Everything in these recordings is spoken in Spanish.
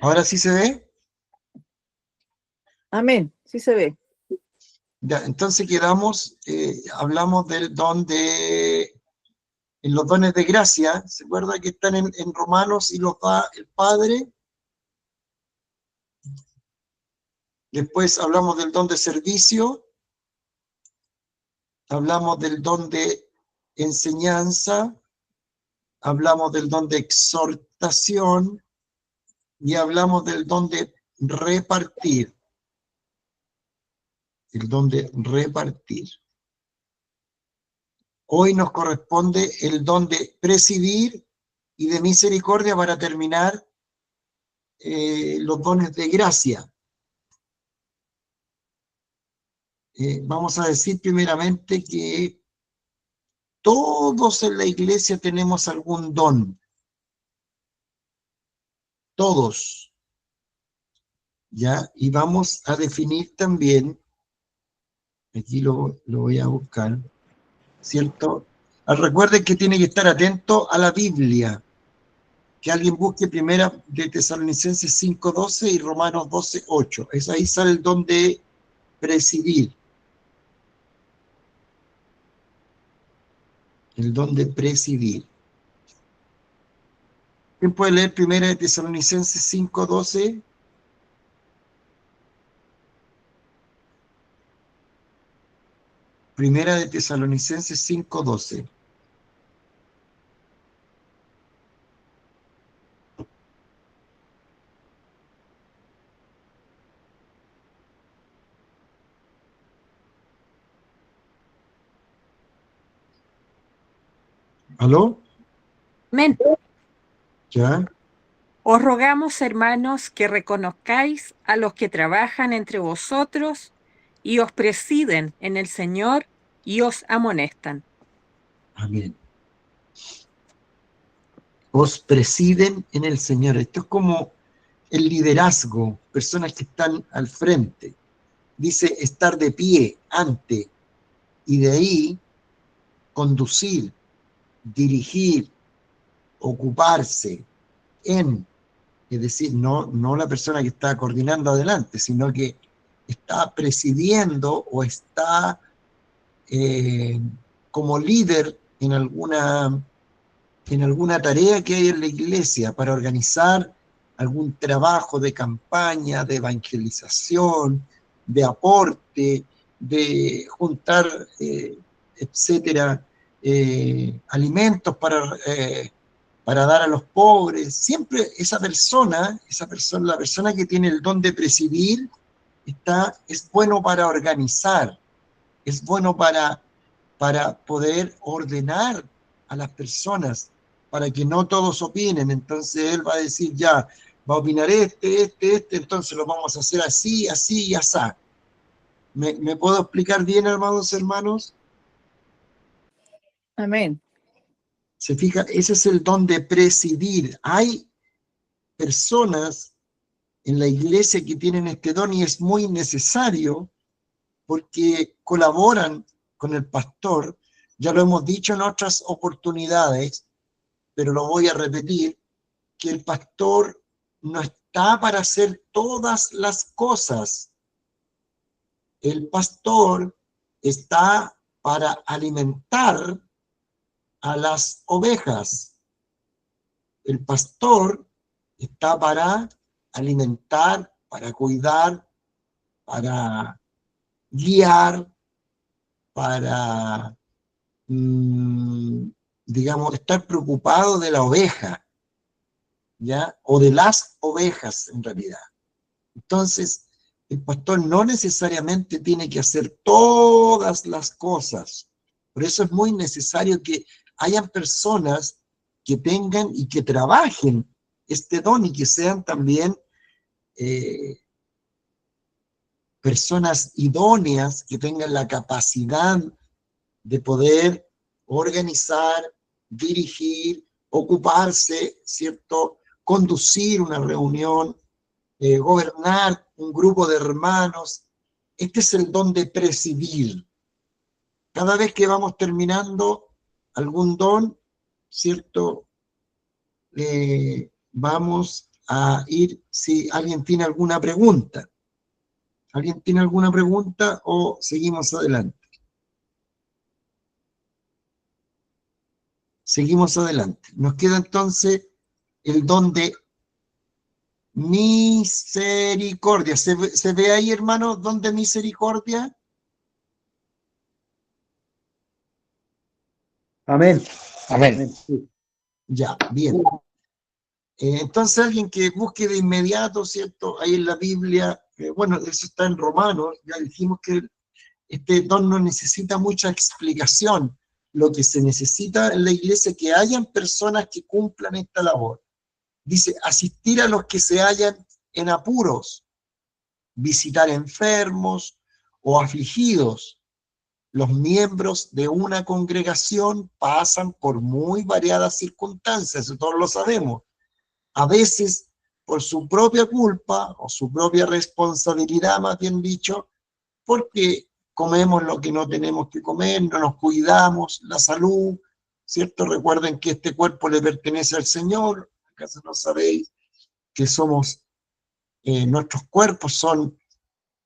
¿Ahora sí se ve? Amén, sí se ve. Ya, entonces quedamos, hablamos del don de, en los dones de gracia, ¿se acuerda que están en Romanos y los da el Padre? Después hablamos del don de servicio, hablamos del don de enseñanza, hablamos del don de exhortación y hablamos del don de repartir, el don de repartir. Hoy nos corresponde el don de presidir y de misericordia para terminar los dones de gracia. Vamos a decir primeramente que todos en la iglesia tenemos algún don. Todos. ¿Ya? Y vamos a definir también, aquí lo voy a buscar, ¿cierto? Recuerden que tiene que estar atento a la Biblia. Que alguien busque primera de Tesalonicenses 5:12 y Romanos 12:8. Es ahí sale el don de presidir. El don de presidir. ¿Quién puede leer primera de Tesalonicenses 5:12? Primera de Tesalonicenses 5:12. ¿Aló? Amén. ¿Ya? Os rogamos, hermanos, que reconozcáis a los que trabajan entre vosotros y os presiden en el Señor y os amonestan. Amén. Os presiden en el Señor. Esto es como el liderazgo, personas que están al frente. Dice estar de pie, ante, y de ahí conducir, dirigir, ocuparse en, es decir, no la persona que está coordinando adelante, sino que está presidiendo o está como líder en alguna tarea que hay en la iglesia para organizar algún trabajo de campaña, de evangelización, de aporte, de juntar, etcétera, alimentos para dar a los pobres. Siempre esa persona, la persona que tiene el don de presidir, es bueno para organizar, es bueno para poder ordenar a las personas, para que no todos opinen. Entonces él va a decir, ya, va a opinar este, entonces lo vamos a hacer así, así y así. ¿Me puedo explicar bien, hermanos? Amén. Se fija, ese es el don de presidir. Hay personas en la iglesia que tienen este don y es muy necesario porque colaboran con el pastor. Ya lo hemos dicho en otras oportunidades, pero lo voy a repetir, que el pastor no está para hacer todas las cosas. El pastor está para alimentar a las ovejas. El pastor está para alimentar, para cuidar, para guiar, para, digamos, estar preocupado de la oveja, ¿ya? O de las ovejas, en realidad. Entonces, el pastor no necesariamente tiene que hacer todas las cosas. Por eso es muy necesario que hayan personas que tengan y que trabajen este don y que sean también personas idóneas, que tengan la capacidad de poder organizar, dirigir, ocuparse, ¿cierto? Conducir una reunión, gobernar un grupo de hermanos. Este es el don de presidir. Cada vez que vamos terminando algún don, ¿cierto? Vamos a ir si alguien tiene alguna pregunta. ¿Alguien tiene alguna pregunta o seguimos adelante? Seguimos adelante. Nos queda entonces el don de misericordia. ¿Se ve ahí, hermano, don de misericordia? Amén. Amén. Amén. Sí. Ya, bien. Entonces alguien que busque de inmediato, ¿cierto? Ahí en la Biblia, bueno, eso está en Romanos, ya dijimos que este don no necesita mucha explicación. Lo que se necesita en la iglesia es que hayan personas que cumplan esta labor. Dice, asistir a los que se hallan en apuros, visitar enfermos o afligidos. Los miembros de una congregación pasan por muy variadas circunstancias, eso todos lo sabemos. A veces por su propia culpa o su propia responsabilidad, más bien dicho, porque comemos lo que no tenemos que comer, no nos cuidamos, la salud, ¿cierto? Recuerden que este cuerpo le pertenece al Señor, ¿acaso no sabéis que somos, nuestros cuerpos son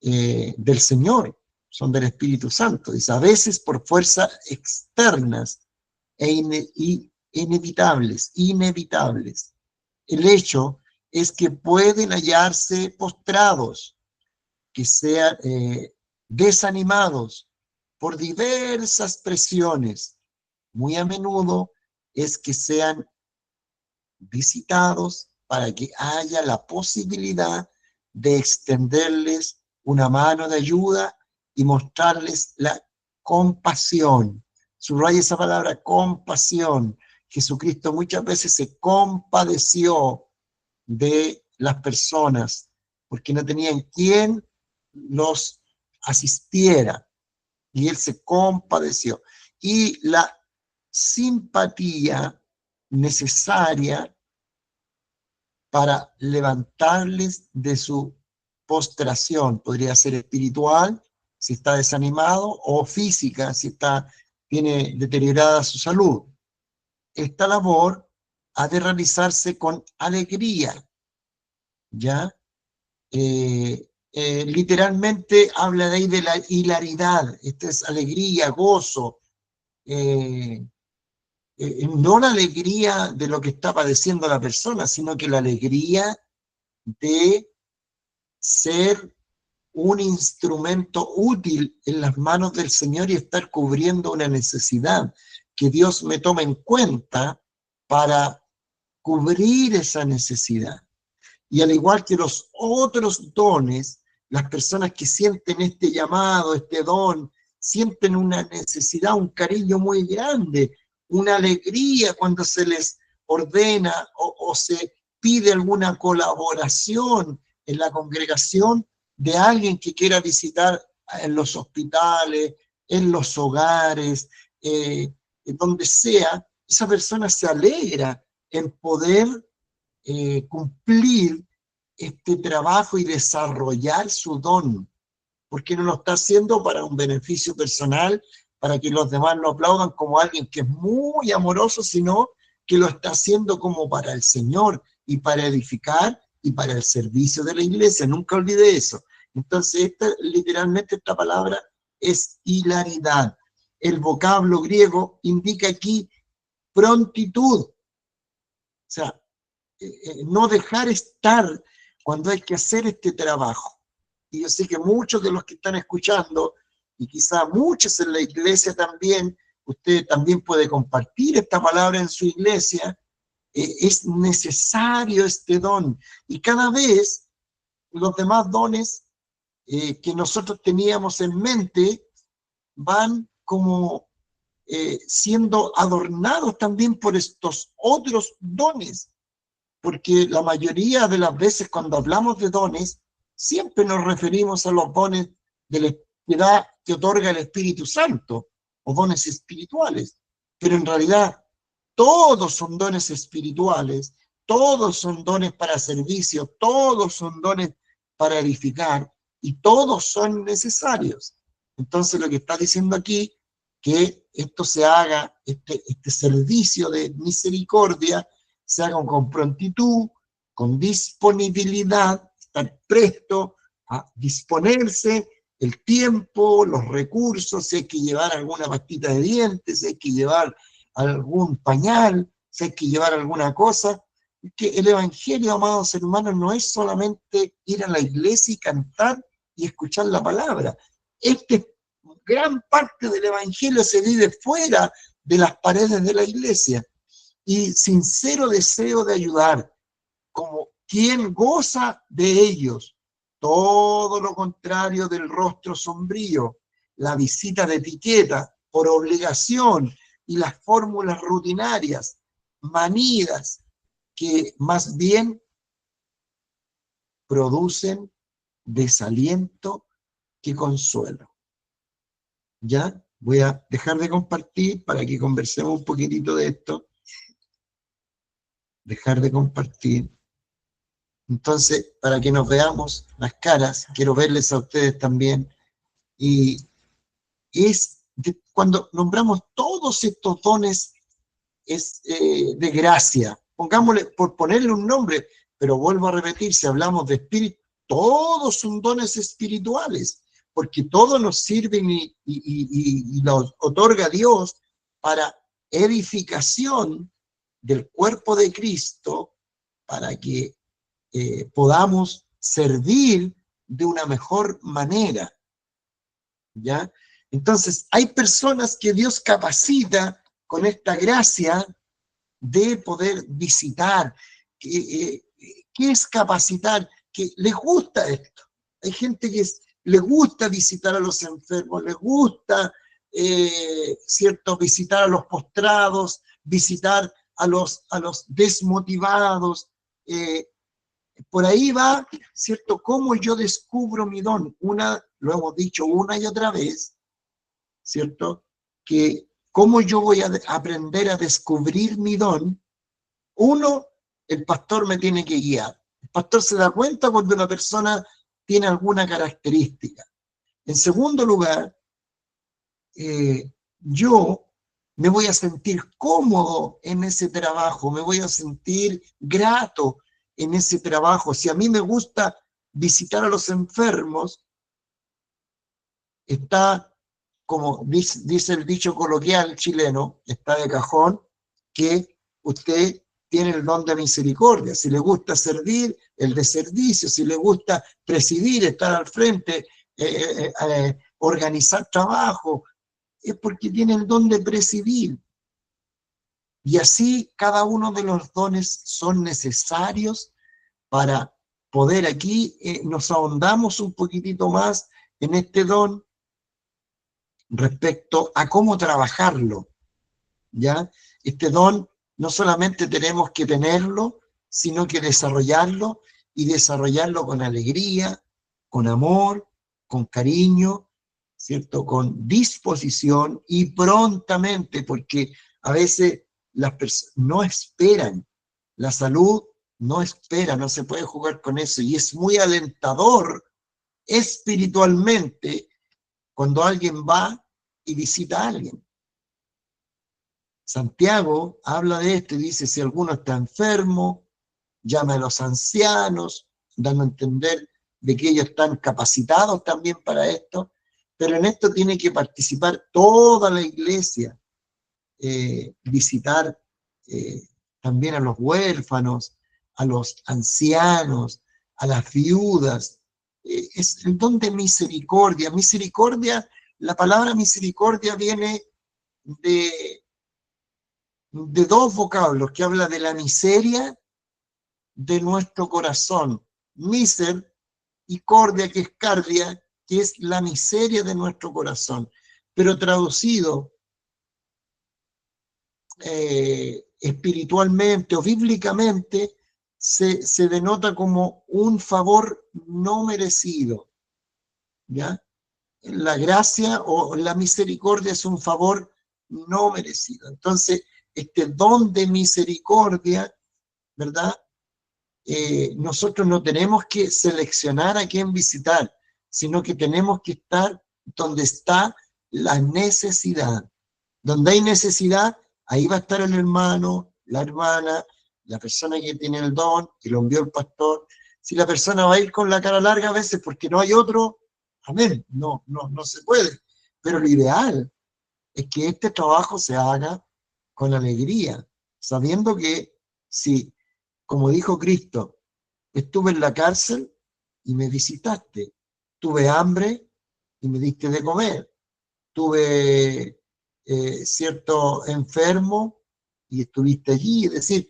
del Señor, son del Espíritu Santo? Dice, a veces por fuerzas externas e inevitables. El hecho es que pueden hallarse postrados, que sean desanimados por diversas presiones. Muy a menudo es que sean visitados para que haya la posibilidad de extenderles una mano de ayuda y mostrarles la compasión. Subraya esa palabra, compasión. Jesucristo muchas veces se compadeció de las personas porque no tenían quien los asistiera, y él se compadeció. Y la simpatía necesaria para levantarles de su postración, podría ser espiritual, si está desanimado, o física, si tiene deteriorada su salud. Esta labor ha de realizarse con alegría, ¿ya? Literalmente habla de ahí de la hilaridad, esta es alegría, gozo, no la alegría de lo que está padeciendo la persona, sino que la alegría de ser un instrumento útil en las manos del Señor y estar cubriendo una necesidad, que Dios me tome en cuenta para cubrir esa necesidad. Y al igual que los otros dones, las personas que sienten este llamado, este don, sienten una necesidad, un cariño muy grande, una alegría cuando se les ordena o se pide alguna colaboración en la congregación de alguien que quiera visitar en los hospitales, en los hogares, donde sea. Esa persona se alegra en poder cumplir este trabajo y desarrollar su don, porque no lo está haciendo para un beneficio personal, para que los demás lo aplaudan como alguien que es muy amoroso, sino que lo está haciendo como para el Señor y para edificar y para el servicio de la iglesia. Nunca olvide eso. Entonces, literalmente esta palabra es hilaridad. El vocablo griego indica aquí prontitud. O sea, no dejar estar cuando hay que hacer este trabajo. Y yo sé que muchos de los que están escuchando, y quizá muchos en la iglesia también, usted también puede compartir esta palabra en su iglesia, es necesario este don. Y cada vez los demás dones que nosotros teníamos en mente van como siendo adornados también por estos otros dones, porque la mayoría de las veces cuando hablamos de dones, siempre nos referimos a los dones de la piedad que otorga el Espíritu Santo, o dones espirituales, pero en realidad todos son dones espirituales, todos son dones para servicio, todos son dones para edificar, y todos son necesarios. Entonces lo que está diciendo aquí, que esto se haga, este servicio de misericordia, se haga con prontitud, con disponibilidad, estar presto a disponerse el tiempo, los recursos, si hay que llevar alguna pastita de dientes, si hay que llevar algún pañal, si hay que llevar alguna cosa. Que el Evangelio, amados hermanos, no es solamente ir a la iglesia y cantar y escuchar la palabra. Gran parte del Evangelio se vive fuera de las paredes de la iglesia. Y sincero deseo de ayudar, como quien goza de ellos, todo lo contrario del rostro sombrío, la visita de etiqueta por obligación y las fórmulas rutinarias, manidas, que más bien producen desaliento que consuelo. ¿Ya? Voy a dejar de compartir para que conversemos un poquitito de esto. Dejar de compartir. Entonces, para que nos veamos las caras, quiero verles a ustedes también. Y cuando nombramos todos estos dones de gracia, pongámosle, por ponerle un nombre, pero vuelvo a repetir, si hablamos de espíritu, todos son dones espirituales, porque todos nos sirven y los otorga Dios para edificación del cuerpo de Cristo, para que podamos servir de una mejor manera, ¿ya? Entonces, hay personas que Dios capacita con esta gracia de poder visitar. ¿Qué es capacitar? Que les gusta esto. Hay gente que les gusta visitar a los enfermos, les gusta, ¿cierto?, visitar a los postrados, visitar a los desmotivados. Por ahí va, ¿cierto?, cómo yo descubro mi don. Lo hemos dicho una y otra vez, ¿cierto?, que cómo yo voy a aprender a descubrir mi don. Uno, el pastor me tiene que guiar. El pastor se da cuenta cuando una persona tiene alguna característica. En segundo lugar, yo me voy a sentir cómodo en ese trabajo, me voy a sentir grato en ese trabajo. Si a mí me gusta visitar a los enfermos, está, como dice el dicho coloquial chileno, está de cajón, que usted tiene el don de misericordia. Si le gusta servir, el de servicio. Si le gusta presidir, estar al frente, organizar trabajo, es porque tiene el don de presidir. Y así cada uno de los dones son necesarios para poder aquí, nos ahondamos un poquitito más en este don respecto a cómo trabajarlo, ¿ya? Este don no solamente tenemos que tenerlo, sino que desarrollarlo, y desarrollarlo con alegría, con amor, con cariño, ¿cierto?, con disposición y prontamente, porque a veces las personas no esperan, la salud no espera, no se puede jugar con eso, y es muy alentador espiritualmente cuando alguien va y visita a alguien. Santiago habla de esto y dice, si alguno está enfermo, llama a los ancianos, dando a entender de que ellos están capacitados también para esto, pero en esto tiene que participar toda la iglesia, visitar también a los huérfanos, a los ancianos, a las viudas. Es el don de misericordia. Misericordia, la palabra misericordia viene de dos vocablos que habla de la miseria de nuestro corazón. Miser y cordia, que es cardia, que es la miseria de nuestro corazón. Pero traducido espiritualmente o bíblicamente, se denota como un favor no merecido, ¿ya? La gracia o la misericordia es un favor no merecido. Entonces, este don de misericordia, ¿verdad? Nosotros no tenemos que seleccionar a quién visitar, sino que tenemos que estar donde está la necesidad. Donde hay necesidad, ahí va a estar el hermano, la hermana, la persona que tiene el don, que lo envió el pastor, si la persona va a ir con la cara larga a veces porque no hay otro, amén, no se puede. Pero lo ideal es que este trabajo se haga con alegría, sabiendo que si, como dijo Cristo, estuve en la cárcel y me visitaste, tuve hambre y me diste de comer, tuve cierto enfermo y estuviste allí, es decir,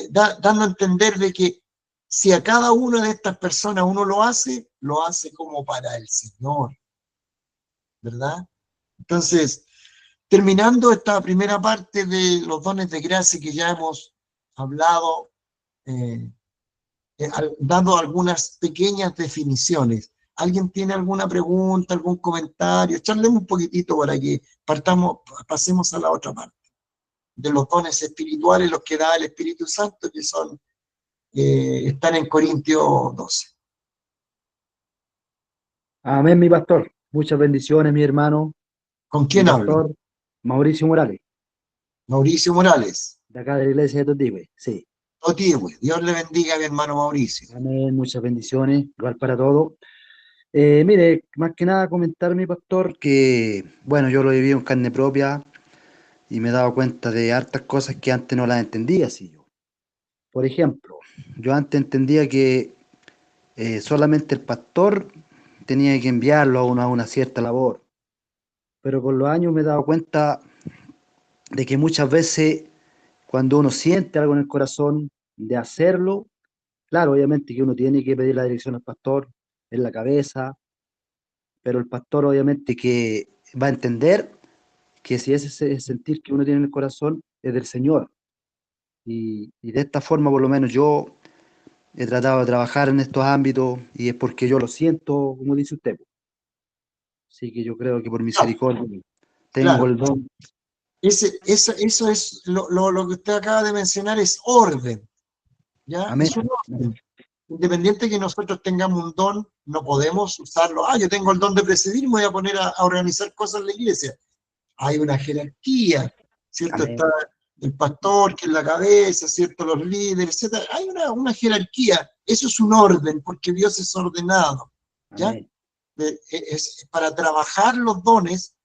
dando a entender de que si a cada una de estas personas uno lo hace como para el Señor, ¿verdad? Entonces, terminando esta primera parte de los dones de gracia que ya hemos hablado, eh, dando algunas pequeñas definiciones. ¿Alguien tiene alguna pregunta, algún comentario? Charlemos un poquitito para que pasemos a la otra parte, de los dones espirituales, los que da el Espíritu Santo, que están en Corintios 12. Amén, mi pastor. Muchas bendiciones, mi hermano. ¿Con Mi quién hablo? pastor, Mauricio Morales, Mauricio Morales. de acá de la iglesia de Totigüe. Sí. Otigüe. Dios le bendiga a mi hermano Mauricio. Amén, muchas bendiciones, igual para todos. Mire, más que nada comentar, mi pastor, que, bueno, yo lo he vivido en carne propia y me he dado cuenta de hartas cosas que antes no las entendía, así yo. Por ejemplo, yo antes entendía que solamente el pastor tenía que enviarlo a una cierta labor, pero con los años me he dado cuenta de que muchas veces cuando uno siente algo en el corazón de hacerlo, claro, obviamente que uno tiene que pedir la dirección al pastor en la cabeza, pero el pastor obviamente que va a entender que si ese sentir que uno tiene en el corazón es del Señor. Y de esta forma, por lo menos yo he tratado de trabajar en estos ámbitos y es porque yo lo siento, como dice usted. Así que yo creo que por Claro, misericordia tengo claro. el don. Eso es lo que usted acaba de mencionar, es orden, ¿ya? Amén. Es un orden. Independiente que nosotros tengamos un don, no podemos usarlo. Yo tengo el don de presidir, me voy a poner a organizar cosas en la iglesia. Hay una jerarquía, ¿cierto? Amén. Está el pastor, que es la cabeza, ¿cierto? Los líderes, etc. Hay una jerarquía. Eso es un orden, porque Dios es ordenado, ¿ya? Amén. Para trabajar los dones,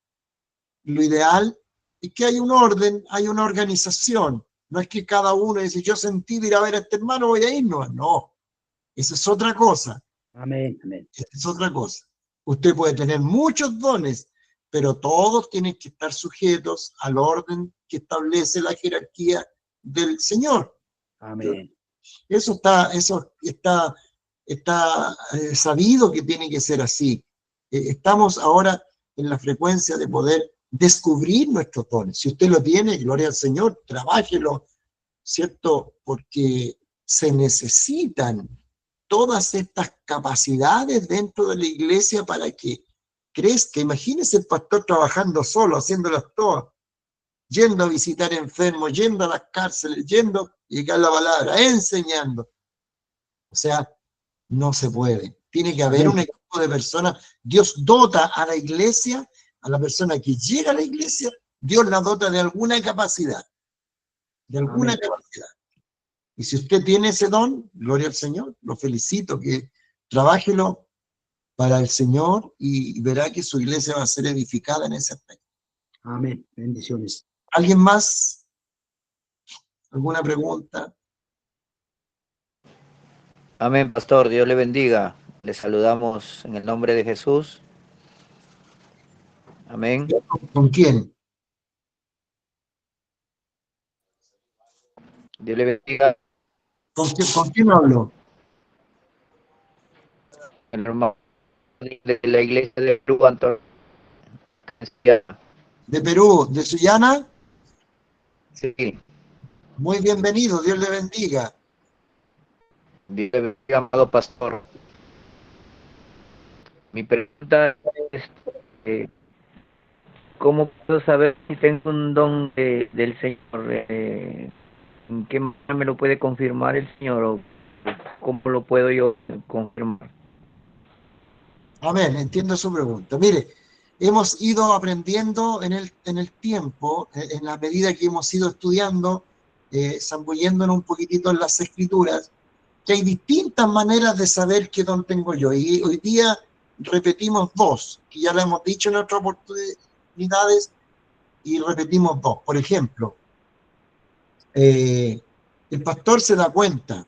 lo ideal es que hay un orden, hay una organización. No es que cada uno dice, yo sentí de ir a ver a este hermano, voy a ir, no. Esa es otra cosa. Amén. Amén. Esa es otra cosa. Usted puede tener muchos dones, pero todos tienen que estar sujetos al orden que establece la jerarquía del Señor. Amén. Eso está sabido que tiene que ser así. Estamos ahora en la frecuencia de poder descubrir nuestros dones. Si usted lo tiene, gloria al Señor, trabájelo, ¿cierto? Porque se necesitan todas estas capacidades dentro de la iglesia para que crezca. Imagínese el pastor trabajando solo, haciéndolas todas, yendo a visitar enfermos, yendo a las cárceles, yendo, y acá la palabra, enseñando. O sea, no se puede. Tiene que haber Amén. un equipo de personas. Dios dota a la iglesia, a la persona que llega a la iglesia, Dios la dota de alguna capacidad, de alguna Amén. capacidad. Y si usted tiene ese don, gloria al Señor, lo felicito, que trabájelo para el Señor y verá que su iglesia va a ser edificada en ese aspecto. Amén. Bendiciones. ¿Alguien más? ¿Alguna pregunta? Amén, pastor, Dios le bendiga. Le saludamos en el nombre de Jesús. Amén. ¿Con quién? Dios le bendiga. ¿Con quién hablo? El hermano de la iglesia de Perú, Antonio. ¿De Perú? ¿De Sullana? Sí, Muy bienvenido, Dios le bendiga. Dios le bendiga, amado pastor. Mi pregunta es, eh, ¿cómo puedo saber si tengo un don del Señor? ¿En qué manera me lo puede confirmar el Señor o cómo lo puedo yo confirmar? Amén, entiendo su pregunta. Mire, hemos ido aprendiendo en el tiempo, en la medida que hemos ido estudiando, zambulléndonos un poquitito en las escrituras, que hay distintas maneras de saber qué don tengo yo. Y hoy día repetimos dos, que ya lo hemos dicho en otras oportunidades, y repetimos dos. Por ejemplo, el pastor se da cuenta,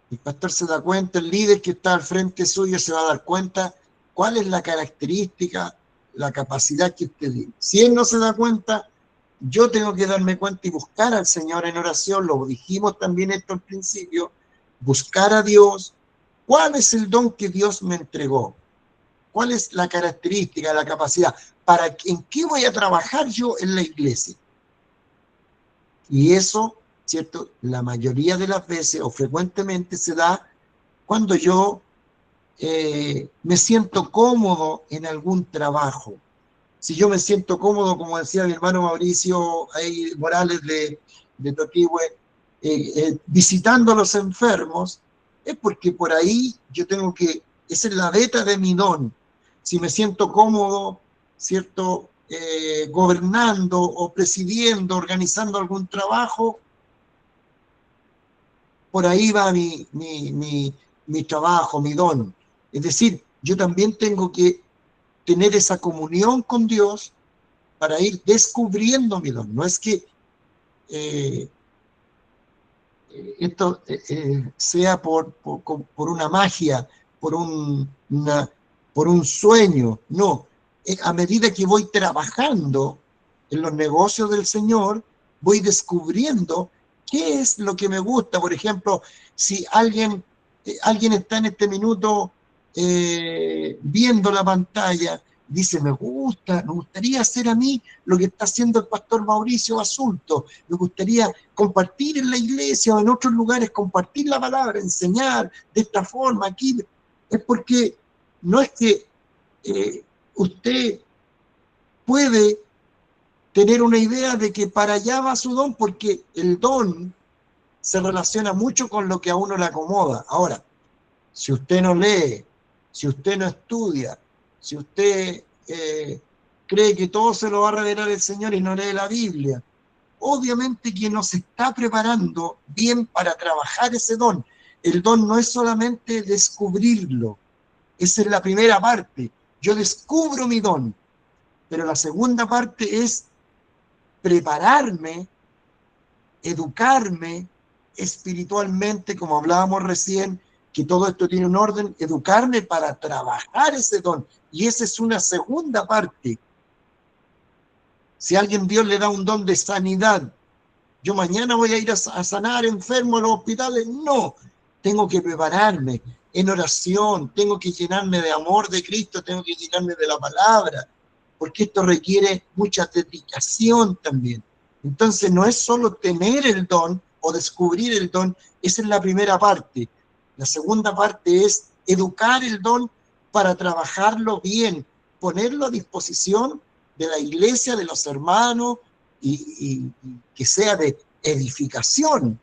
el líder que está al frente suyo se va a dar cuenta cuál es la característica, la capacidad que usted tiene. Si él no se da cuenta, yo tengo que darme cuenta y buscar al Señor en oración, lo dijimos también esto al principio, buscar a Dios, cuál es el don que Dios me entregó, cuál es la característica, la capacidad, en qué voy a trabajar yo en la iglesia. Y eso, ¿cierto? La mayoría de las veces o frecuentemente se da cuando yo me siento cómodo en algún trabajo. Si yo me siento cómodo, como decía mi hermano Mauricio Morales de Toquihue, visitando a los enfermos, es porque por ahí yo tengo que, esa es la beta de mi don. Si me siento cómodo, ¿cierto? Gobernando o presidiendo, organizando algún trabajo, por ahí va mi trabajo, mi don. Es decir, yo también tengo que tener esa comunión con Dios para ir descubriendo mi don. No es que esto sea por una magia, por un sueño, no. A medida que voy trabajando en los negocios del Señor, voy descubriendo qué es lo que me gusta. Por ejemplo, si alguien está en este minuto viendo la pantalla, dice, me gustaría hacer a mí lo que está haciendo el pastor Mauricio Basulto, me gustaría compartir en la iglesia o en otros lugares, compartir la palabra, enseñar de esta forma aquí. Es porque no es que usted puede tener una idea de que para allá va su don, porque el don se relaciona mucho con lo que a uno le acomoda. Ahora, si usted no lee, si usted no estudia, si usted cree que todo se lo va a revelar el Señor y no lee la Biblia, obviamente que no se está preparando bien para trabajar ese don. El don no es solamente descubrirlo, esa es la primera parte. Yo descubro mi don, pero la segunda parte es prepararme, educarme espiritualmente, como hablábamos recién, que todo esto tiene un orden, educarme para trabajar ese don. Y esa es una segunda parte. Si a alguien Dios le da un don de sanidad, yo mañana voy a ir a sanar enfermos en los hospitales. No, tengo que prepararme en oración, tengo que llenarme de amor de Cristo, tengo que llenarme de la palabra, porque esto requiere mucha dedicación también. Entonces no es solo tener el don o descubrir el don, esa es la primera parte. La segunda parte es educar el don para trabajarlo bien, ponerlo a disposición de la iglesia, de los hermanos, y que sea de edificación,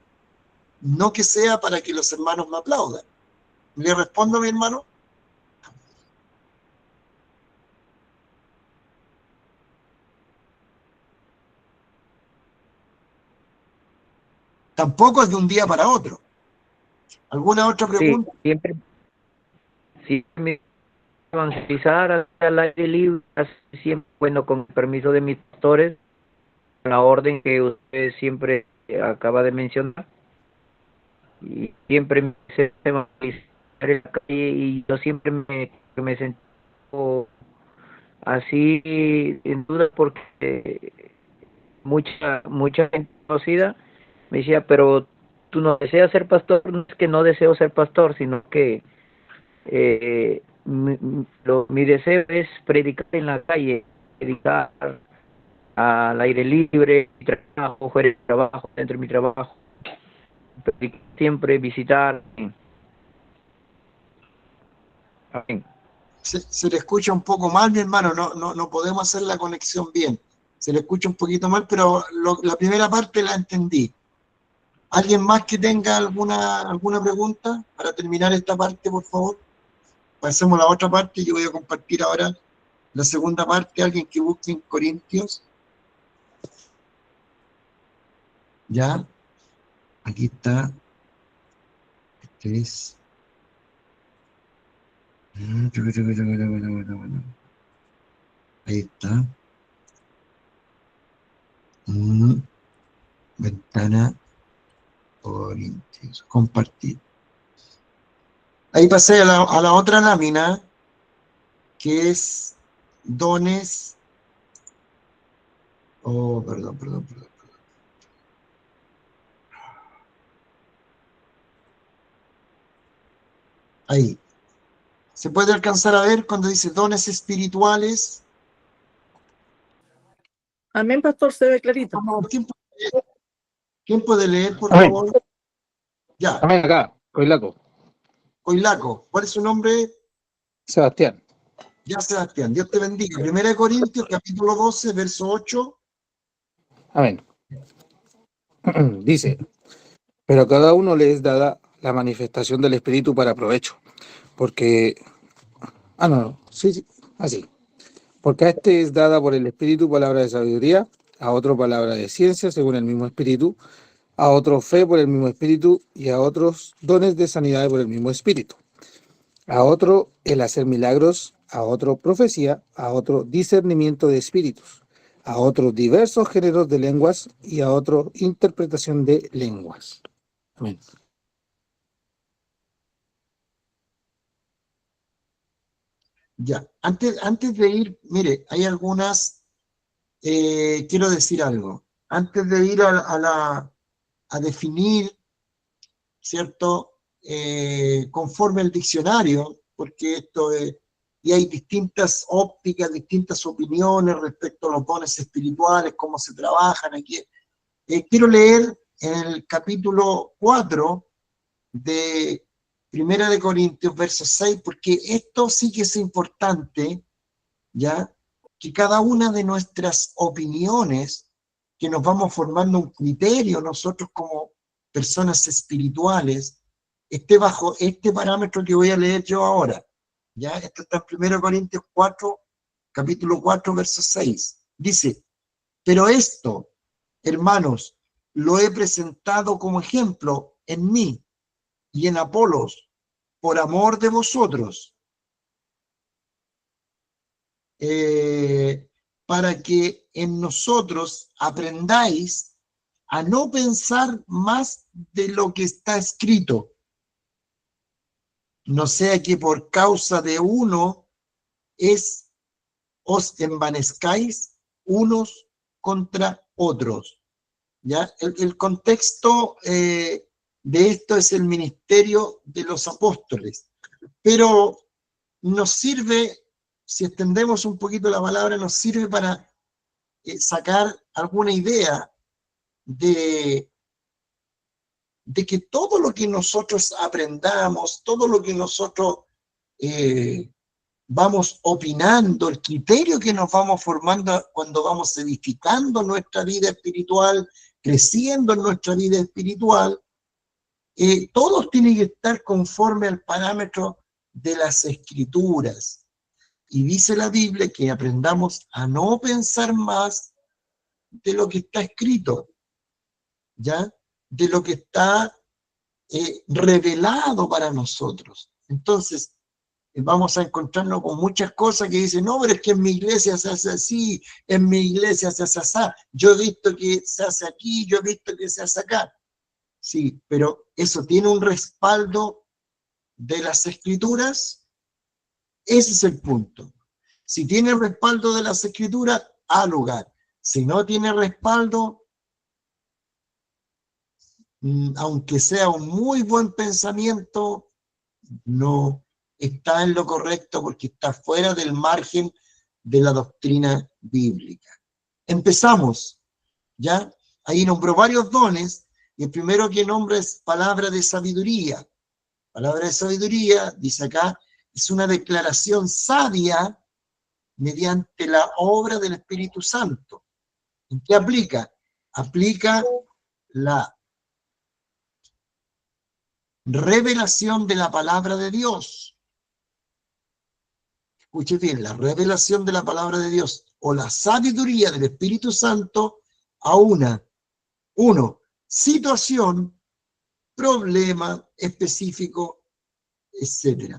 no que sea para que los hermanos me aplaudan. ¿Le respondo a mi hermano? Tampoco es de un día para otro. ¿Alguna otra pregunta? Sí, siempre evangelizar al aire libre, siempre, bueno, con permiso de mis pastores, la orden que usted siempre acaba de mencionar, y siempre me hice evangelizar en la calle, y yo siempre me sentí así en duda, porque mucha gente conocida me decía, pero tú no deseas ser pastor. No es que no deseo ser pastor, sino que mi deseo es predicar en la calle, predicar al aire libre, mi trabajo, fuera de trabajo, dentro de mi trabajo, predicar siempre, visitar. Amén. Se le escucha un poco mal, mi hermano, no podemos hacer la conexión bien. Se le escucha un poquito mal, pero la primera parte la entendí. ¿Alguien más que tenga alguna pregunta para terminar esta parte, por favor? Pasemos a la otra parte. Yo voy a compartir ahora la segunda parte. Alguien que busque en Corintios. ¿Ya? Aquí está. Este es. Ahí está. Ventana Corintios. Compartir. Ahí pasé a la otra lámina, que es dones. Oh, perdón. Ahí. ¿Se puede alcanzar a ver cuando dice dones espirituales? Amén, pastor, se ve clarito. ¿Quién puede leer, por Amén. favor? Ya. Amén, acá, Coilaco. Coilaco, ¿cuál es su nombre? Sebastián. Ya, Sebastián, Dios te bendiga. 1 Corintios, capítulo 12, verso 8. Amén. Dice, pero a cada uno le es dada la manifestación del Espíritu para provecho, porque... sí, así. Porque a este es dada por el Espíritu palabra de sabiduría, a otro palabra de ciencia según el mismo Espíritu, a otro fe por el mismo Espíritu y a otros dones de sanidad por el mismo Espíritu, a otro el hacer milagros, a otro profecía, a otro discernimiento de espíritus, a otros diversos géneros de lenguas y a otro interpretación de lenguas. Amén. Ya, antes de ir, mire, hay algunas, quiero decir algo. Antes de ir a definir, ¿cierto? Conforme el diccionario, porque esto es, y hay distintas ópticas, distintas opiniones respecto a los dones espirituales, cómo se trabajan aquí. Quiero leer en el capítulo 4 de Primera de Corintios, verso 6, porque esto sí que es importante, ¿ya? Que cada una de nuestras opiniones, que nos vamos formando un criterio nosotros como personas espirituales, esté bajo este parámetro que voy a leer yo ahora, ¿ya? Esto está en 1 Corintios 4, capítulo 4, verso 6. Dice, pero esto, hermanos, lo he presentado como ejemplo en mí y en Apolos, por amor de vosotros, para que en nosotros aprendáis a no pensar más de lo que está escrito, no sea que por causa de uno os envanezcáis unos contra otros. ¿Ya? El contexto de esto es el ministerio de los apóstoles, pero nos sirve, si extendemos un poquito la palabra, nos sirve para sacar alguna idea de que todo lo que nosotros aprendamos, todo lo que nosotros vamos opinando, el criterio que nos vamos formando cuando vamos edificando nuestra vida espiritual, creciendo en nuestra vida espiritual, todos tienen que estar conforme al parámetro de las Escrituras. Y dice la Biblia que aprendamos a no pensar más de lo que está escrito, ¿ya? De lo que está revelado para nosotros. Entonces, vamos a encontrarnos con muchas cosas que dicen, no, pero es que en mi iglesia se hace así, en mi iglesia se hace así, yo he visto que se hace aquí, yo he visto que se hace acá. Sí, pero eso tiene un respaldo de las Escrituras. Ese es el punto. Si tiene respaldo de las Escrituras, ha lugar. Si no tiene respaldo, aunque sea un muy buen pensamiento, no está en lo correcto porque está fuera del margen de la doctrina bíblica. Empezamos, ¿ya? Ahí nombró varios dones, y el primero que nombra es palabra de sabiduría. Palabra de sabiduría, dice acá, es una declaración sabia mediante la obra del Espíritu Santo. ¿En qué aplica? Aplica la revelación de la palabra de Dios. Escuche bien, la revelación de la palabra de Dios o la sabiduría del Espíritu Santo a una situación problema específico, etc.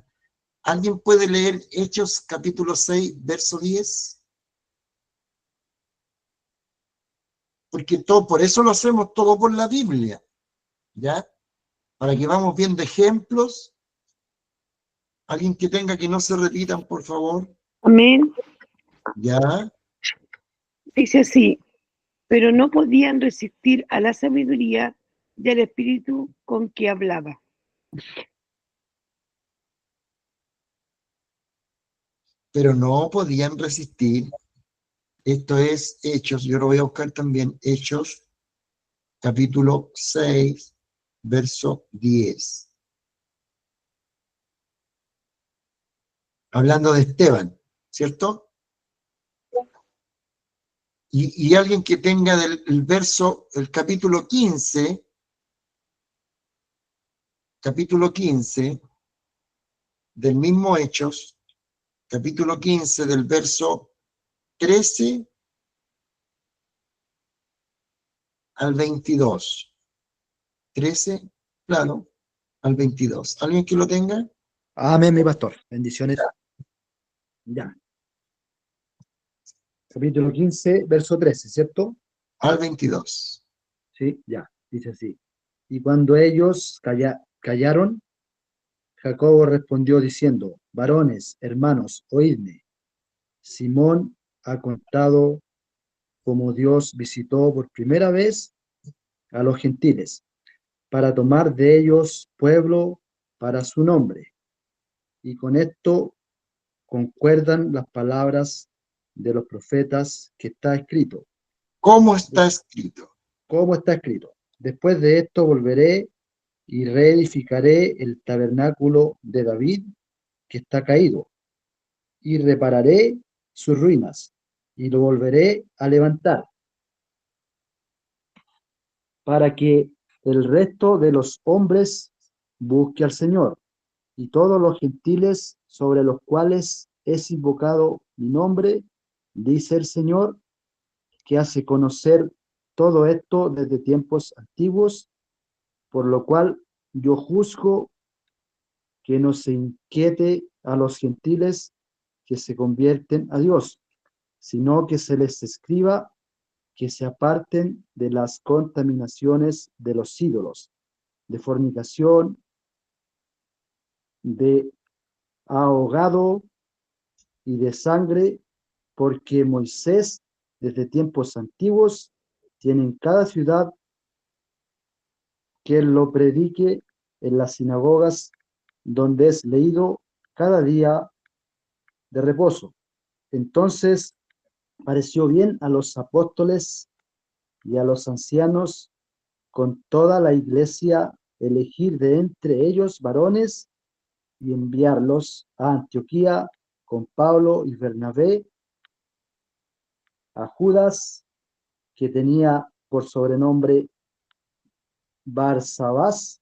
¿Alguien puede leer Hechos capítulo 6, verso 10? Porque todo, por eso lo hacemos todo por la Biblia, ¿ya? Para que vamos viendo ejemplos. Alguien que tenga que no se repitan, por favor. Amén. ¿Ya? Dice así, pero no podían resistir a la sabiduría del Espíritu con que hablaba. Pero no podían resistir. Esto es Hechos, yo lo voy a buscar también, Hechos, capítulo 6, verso 10. Hablando de Esteban, ¿cierto? Y alguien que tenga el verso, el capítulo 15, del mismo Hechos, capítulo 15 del verso 13 al 22. 13, claro, al 22. ¿Alguien que lo tenga? Amén, mi pastor. Bendiciones. Ya. Capítulo 15, verso 13, ¿cierto? Al 22. Sí, ya. Dice así. Y cuando ellos callaron, Jacobo respondió diciendo, varones, hermanos, oídme. Simón ha contado cómo Dios visitó por primera vez a los gentiles para tomar de ellos pueblo para su nombre. Y con esto concuerdan las palabras de los profetas que está escrito. ¿Cómo está escrito? ¿Cómo está escrito? Después de esto volveré y reedificaré el tabernáculo de David que está caído, y repararé sus ruinas, y lo volveré a levantar, para que el resto de los hombres busque al Señor, y todos los gentiles sobre los cuales es invocado mi nombre, dice el Señor, que hace conocer todo esto desde tiempos antiguos, por lo cual yo juzgo que no se inquiete a los gentiles que se convierten a Dios, sino que se les escriba que se aparten de las contaminaciones de los ídolos, de fornicación, de ahogado y de sangre, porque Moisés, desde tiempos antiguos, tiene en cada ciudad que lo predique en las sinagogas, donde es leído cada día de reposo. Entonces pareció bien a los apóstoles y a los ancianos con toda la iglesia elegir de entre ellos varones y enviarlos a Antioquía con Pablo y Bernabé, a Judas, que tenía por sobrenombre Barsabás,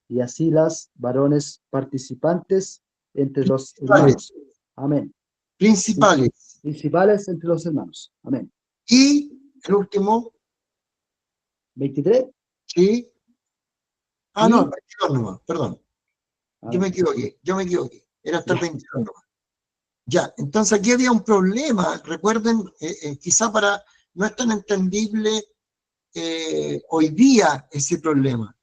y a Silas, varones participantes entre los hermanos. Amén. Principales. Principales entre los hermanos. Amén. Y el último, 23. ¿sí? Ah, Y- no, el 22 nomás, perdón. Yo Amén. me equivoqué. Era hasta el Ya. 22 nomás. Ya, entonces aquí había un problema, recuerden, quizá para, no es tan entendible hoy día ese problema,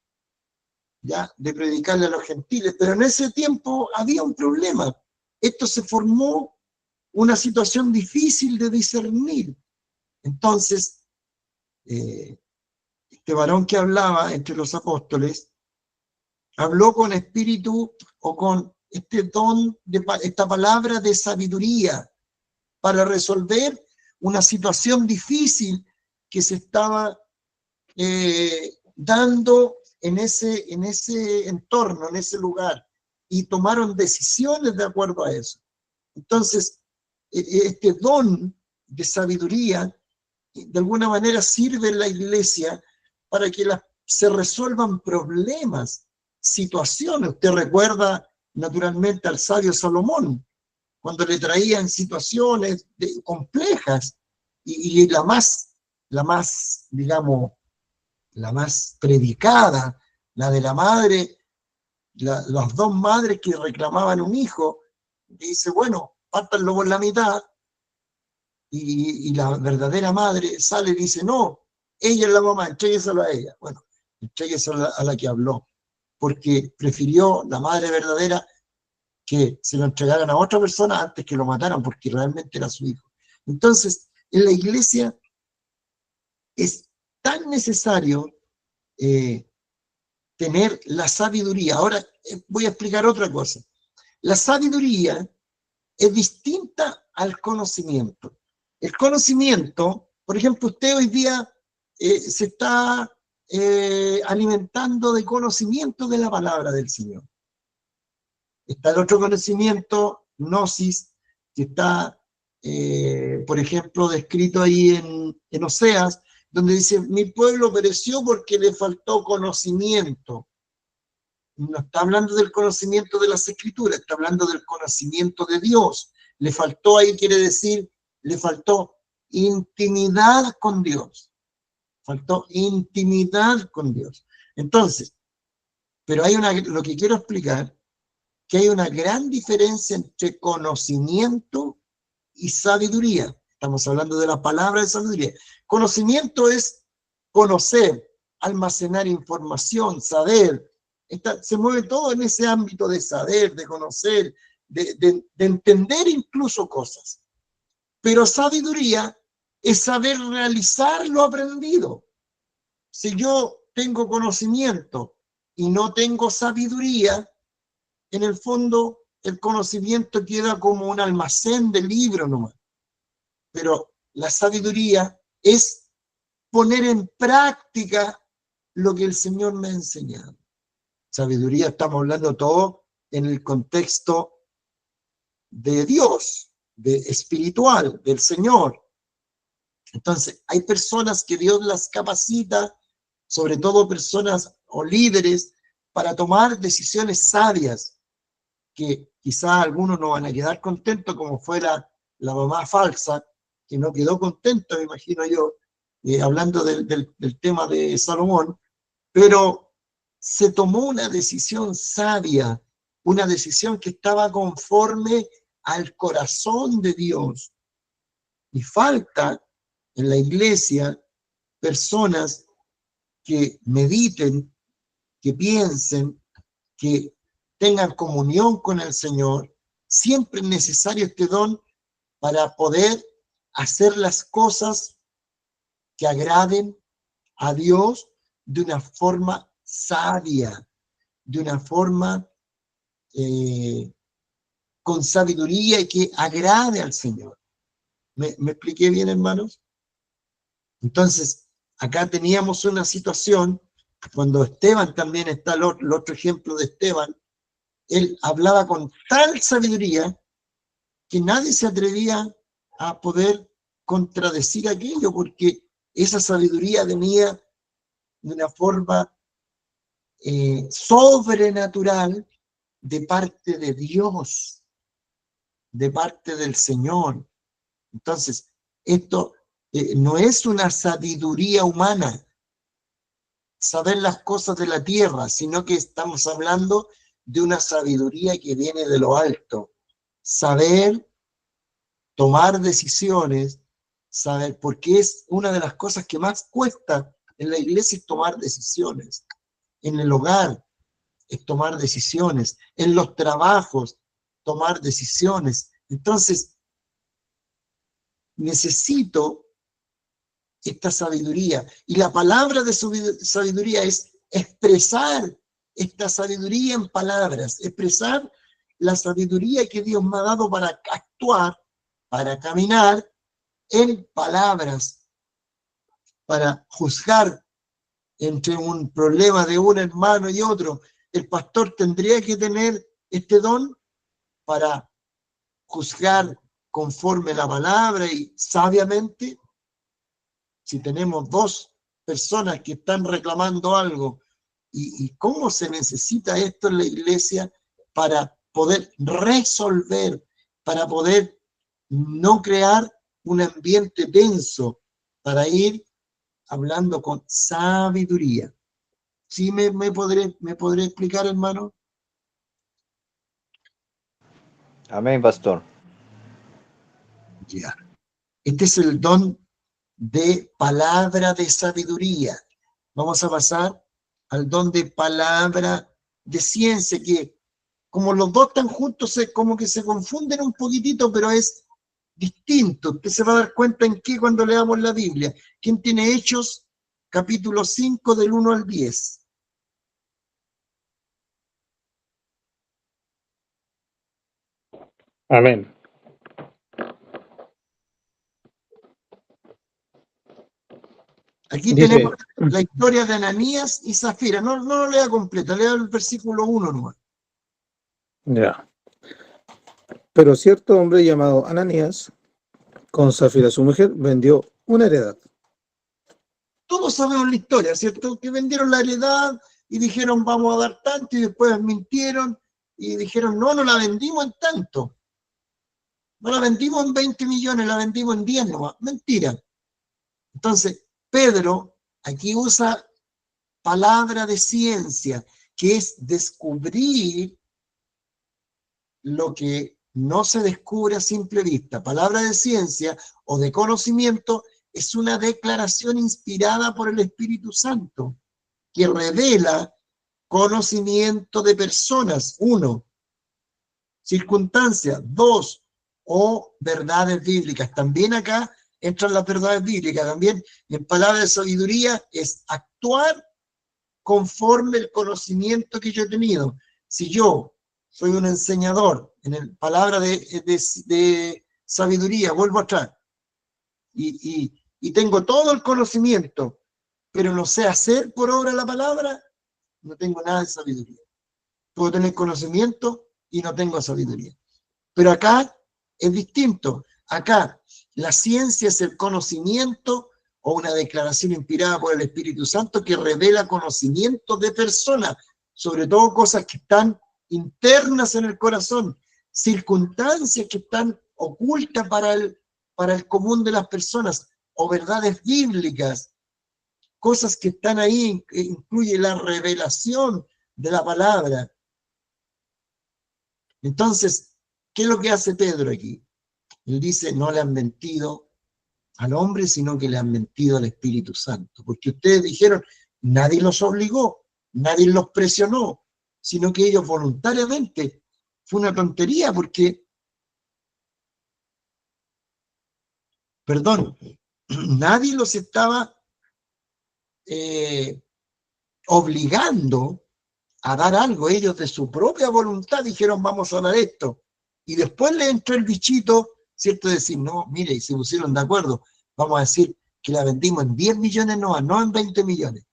ya, de predicarle a los gentiles, pero en ese tiempo había un problema. Esto se formó una situación difícil de discernir. Entonces, este varón que hablaba entre los apóstoles, habló con espíritu o con este don, esta palabra de sabiduría para resolver una situación difícil que se estaba dando en ese entorno, en ese lugar, y tomaron decisiones de acuerdo a eso. Entonces, este don de sabiduría, de alguna manera sirve en la iglesia para que se resuelvan problemas, situaciones. Usted recuerda naturalmente al sabio Salomón, cuando le traían situaciones complejas, y la más, digamos, la más predicada La de la madre, las dos madres que reclamaban un hijo, dice, bueno, pártanlo por la mitad, y la verdadera madre sale y dice, no, ella es la mamá, entrégueselo a ella. Bueno, entrégueselo a la que habló, porque prefirió la madre verdadera que se lo entregaran a otra persona antes que lo mataran, porque realmente era su hijo. Entonces, en la iglesia es tan necesario tener la sabiduría. Ahora voy a explicar otra cosa. La sabiduría es distinta al conocimiento. El conocimiento, por ejemplo, usted hoy día se está alimentando de conocimiento de la palabra del Señor. Está el otro conocimiento, gnosis, que está, por ejemplo, descrito ahí en Oseas, donde dice, mi pueblo pereció porque le faltó conocimiento. No está hablando del conocimiento de las Escrituras, está hablando del conocimiento de Dios. Le faltó ahí, quiere decir, le faltó intimidad con Dios. Faltó intimidad con Dios. Entonces, pero lo que quiero explicar, que hay una gran diferencia entre conocimiento y sabiduría. Estamos hablando de la palabra de sabiduría. Conocimiento es conocer, almacenar información, saber. Se mueve todo en ese ámbito de saber, de conocer, de entender incluso cosas. Pero sabiduría es saber realizar lo aprendido. Si yo tengo conocimiento y no tengo sabiduría, en el fondo el conocimiento queda como un almacén de libros nomás. Pero la sabiduría es poner en práctica lo que el Señor me ha enseñado. Sabiduría, estamos hablando todo en el contexto de Dios, de espiritual, del Señor. Entonces, hay personas que Dios las capacita, sobre todo personas o líderes, para tomar decisiones sabias, que quizás algunos no van a quedar contentos, como fuera la mamá falsa, que no quedó contenta, me imagino yo, hablando del tema de Salomón, pero se tomó una decisión sabia, una decisión que estaba conforme al corazón de Dios. Y falta en la iglesia personas que mediten, que piensen, que tengan comunión con el Señor. Siempre es necesario este don para poder hacer las cosas que agraden a Dios de una forma sabia, de una forma con sabiduría y que agrade al Señor. ¿Me expliqué bien, hermanos? Entonces, acá teníamos una situación, cuando Esteban, también está el otro ejemplo de Esteban, él hablaba con tal sabiduría que nadie se atrevía a poder contradecir aquello, porque esa sabiduría venía de una forma sobrenatural de parte de Dios, de parte del Señor. Entonces, esto no es una sabiduría humana, saber las cosas de la tierra, sino que estamos hablando de una sabiduría que viene de lo alto. Saber tomar decisiones, saber, porque es una de las cosas que más cuesta en la iglesia, es tomar decisiones. En el hogar es tomar decisiones, en los trabajos tomar decisiones. Entonces, necesito esta sabiduría. Y la palabra de sabiduría es expresar esta sabiduría en palabras, expresar la sabiduría que Dios me ha dado para actuar, para caminar en palabras, para juzgar entre un problema de un hermano y otro. El pastor tendría que tener este don para juzgar conforme la palabra y sabiamente. Si tenemos dos personas que están reclamando algo, y cómo se necesita esto en la iglesia para poder resolver, para poder no crear un ambiente tenso, para ir hablando con sabiduría. ¿Sí me podré explicar, hermano? Amén, pastor. Ya. Este es el don de palabra de sabiduría. Vamos a pasar al don de palabra de ciencia, que como los dos están juntos, como que se confunden un poquitito, pero es distinto. Usted se va a dar cuenta en qué cuando leamos la Biblia. ¿Quién tiene Hechos, capítulo 5, del 1 al 10? Amén. Aquí Dice, tenemos la historia de Ananías y Zafira. No lo lea completa, lea el versículo 1 nomás. ya. Pero cierto hombre llamado Ananías, con Zafira su mujer, vendió una heredad. Todos sabemos la historia, ¿cierto? Que vendieron la heredad y dijeron vamos a dar tanto y después mintieron y dijeron no la vendimos en tanto. No la vendimos en 20 millones, la vendimos en 10 nomás. Mentira. Entonces, Pedro aquí usa palabra de ciencia, que es descubrir lo que no se descubre a simple vista. Palabra de ciencia o de conocimiento es una declaración inspirada por el Espíritu Santo que revela conocimiento de personas, 1, circunstancias, 2, o verdades bíblicas. También acá entran las verdades bíblicas. También en palabra de sabiduría es actuar conforme el conocimiento que yo he tenido. Si yo soy un enseñador, en palabra de sabiduría, vuelvo atrás, y tengo todo el conocimiento, pero no sé hacer por obra la palabra, no tengo nada de sabiduría. Puedo tener conocimiento y no tengo sabiduría. Pero acá es distinto. Acá la ciencia es el conocimiento o una declaración inspirada por el Espíritu Santo que revela conocimiento de personas, sobre todo cosas que están internas en el corazón, circunstancias que están ocultas para el común de las personas, o verdades bíblicas, cosas que están ahí, incluye la revelación de la palabra. Entonces, ¿qué es lo que hace Pedro aquí? Él dice, no le han mentido al hombre, sino que le han mentido al Espíritu Santo. Porque ustedes dijeron, nadie los obligó, nadie los presionó, sino que ellos voluntariamente. Fue una tontería porque, perdón, nadie los estaba obligando a dar algo. Ellos de su propia voluntad dijeron, vamos a dar esto. Y después le entró el bichito, ¿cierto? De decir, no, mire, y se pusieron de acuerdo. Vamos a decir que la vendimos en 10 millones, no en 20 millones.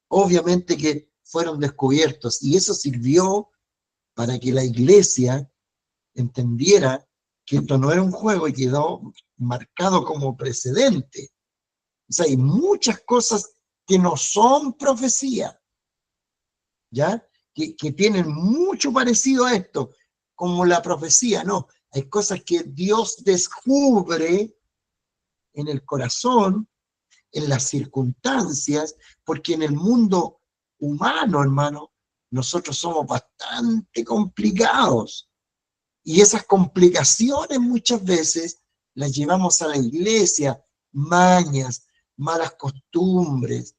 Obviamente que fueron descubiertos y eso sirvió para que la iglesia entendiera que esto no era un juego y quedó marcado como precedente. O sea, hay muchas cosas que no son profecía, ¿ya? Que tienen mucho parecido a esto, como la profecía, no. Hay cosas que Dios descubre en el corazón, en las circunstancias, porque en el mundo humano, hermano, nosotros somos bastante complicados. Y esas complicaciones muchas veces las llevamos a la iglesia, mañas, malas costumbres,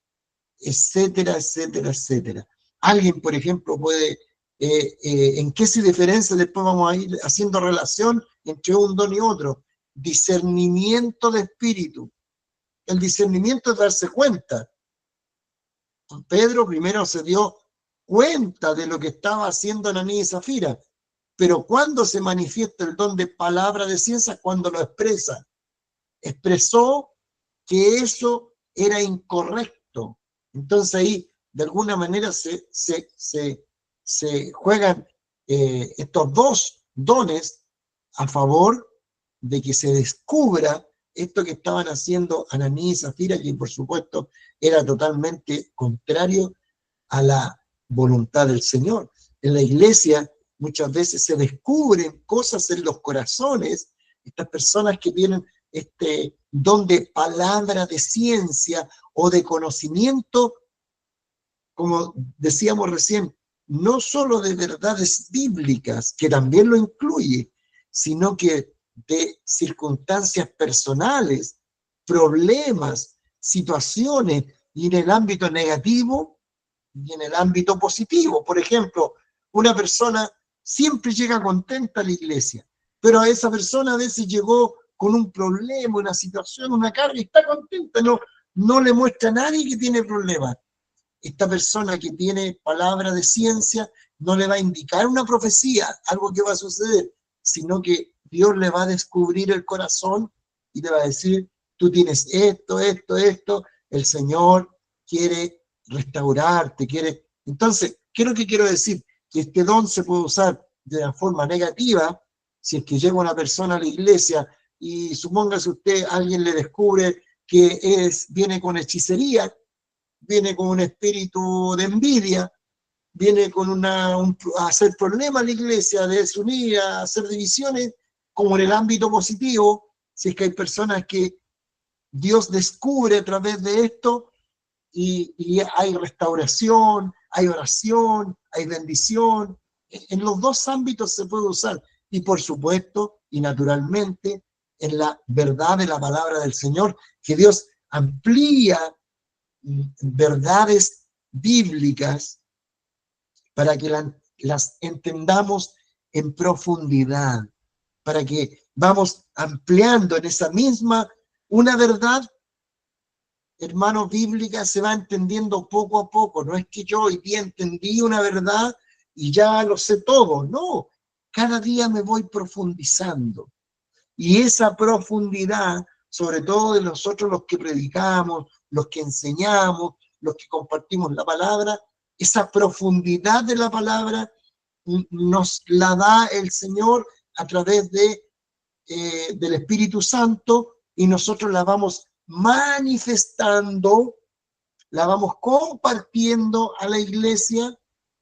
etcétera, etcétera, etcétera. Alguien, por ejemplo, puede, ¿en qué se diferencia? Después vamos a ir haciendo relación entre un don y otro. Discernimiento de espíritu. El discernimiento es darse cuenta. Pedro primero se dio cuenta de lo que estaba haciendo Ananías y Zafira, pero cuando se manifiesta el don de palabra de ciencia, cuando lo expresa, expresó que eso era incorrecto. Entonces ahí, de alguna manera, se juegan estos dos dones a favor de que se descubra esto que estaban haciendo Ananías y Zafira, que por supuesto era totalmente contrario a la voluntad del Señor. En la iglesia muchas veces se descubren cosas en los corazones, estas personas que tienen este don de palabra de ciencia o de conocimiento como decíamos recién, no solo de verdades bíblicas, que también lo incluye, sino que de circunstancias personales, problemas, situaciones, y en el ámbito negativo y en el ámbito positivo. Por ejemplo, una persona siempre llega contenta a la iglesia, pero a esa persona a veces llegó con un problema, una situación, una carga, y está contenta, no le muestra a nadie que tiene problemas. Esta persona que tiene palabra de ciencia no le va a indicar una profecía, algo que va a suceder, sino que Dios le va a descubrir el corazón y le va a decir, tú tienes esto, esto, esto, el Señor quiere restaurarte, quiere... Entonces, ¿qué es lo que quiero decir? Que este don se puede usar de una forma negativa, si es que llega una persona a la iglesia y supóngase usted, alguien le descubre que viene con hechicería, viene con un espíritu de envidia, viene con a hacer problemas a la iglesia, de desunir, a hacer divisiones, como en el ámbito positivo, si es que hay personas que Dios descubre a través de esto y hay restauración, hay oración, hay bendición. En los dos ámbitos se puede usar. Y por supuesto, y naturalmente, en la verdad de la palabra del Señor, que Dios amplía verdades bíblicas para que las entendamos en profundidad, para que vamos ampliando en esa misma, una verdad, hermano, bíblica se va entendiendo poco a poco. No es que yo hoy día entendí una verdad y ya lo sé todo, no, cada día me voy profundizando. Y esa profundidad, sobre todo de nosotros los que predicamos, los que enseñamos, los que compartimos la palabra, esa profundidad de la palabra nos la da el Señor a través del Espíritu Santo, y nosotros la vamos manifestando, la vamos compartiendo a la iglesia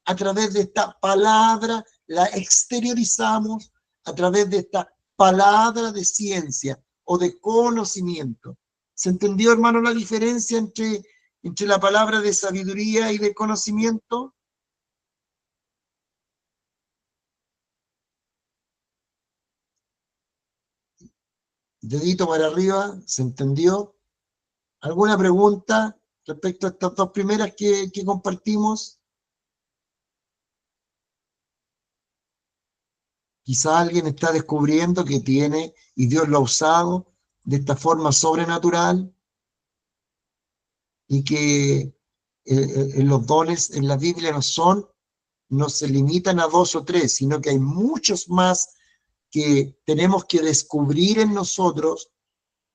a través de esta palabra, la exteriorizamos a través de esta palabra de ciencia o de conocimiento. ¿Se entendió, hermano, la diferencia entre la palabra de sabiduría y de conocimiento? Dedito para arriba, ¿se entendió? ¿Alguna pregunta respecto a estas dos primeras que compartimos? Quizá alguien está descubriendo que tiene, y Dios lo ha usado de esta forma sobrenatural, y que los dones en la Biblia no se limitan a 2 o 3, sino que hay muchos más que tenemos que descubrir en nosotros,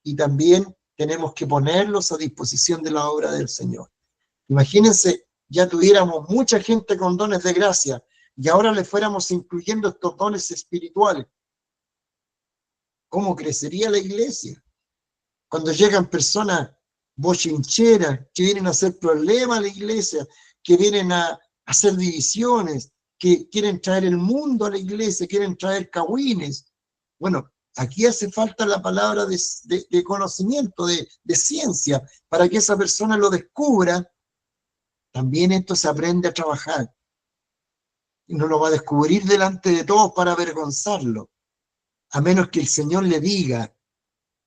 y también tenemos que ponerlos a disposición de la obra del Señor. Imagínense, ya tuviéramos mucha gente con dones de gracia, y ahora le fuéramos incluyendo estos dones espirituales. ¿Cómo crecería la iglesia? Cuando llegan personas bochincheras que vienen a hacer problemas a la iglesia, que vienen a hacer divisiones, que quieren traer el mundo a la iglesia, quieren traer cagüines. Bueno, aquí hace falta la palabra de conocimiento, de ciencia, para que esa persona lo descubra. También esto se aprende a trabajar. Y no lo va a descubrir delante de todos para avergonzarlo, a menos que el Señor le diga,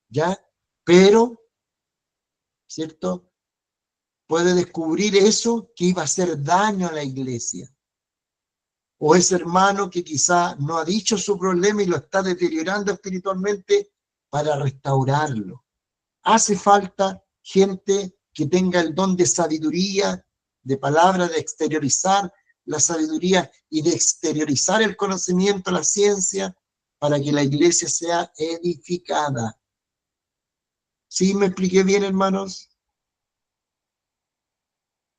¿ya? Pero, ¿cierto? Puede descubrir eso que iba a hacer daño a la iglesia. O ese hermano que quizá no ha dicho su problema y lo está deteriorando espiritualmente, para restaurarlo. Hace falta gente que tenga el don de sabiduría, de palabra, de exteriorizar la sabiduría y de exteriorizar el conocimiento, la ciencia, para que la iglesia sea edificada. ¿Sí me expliqué bien, hermanos?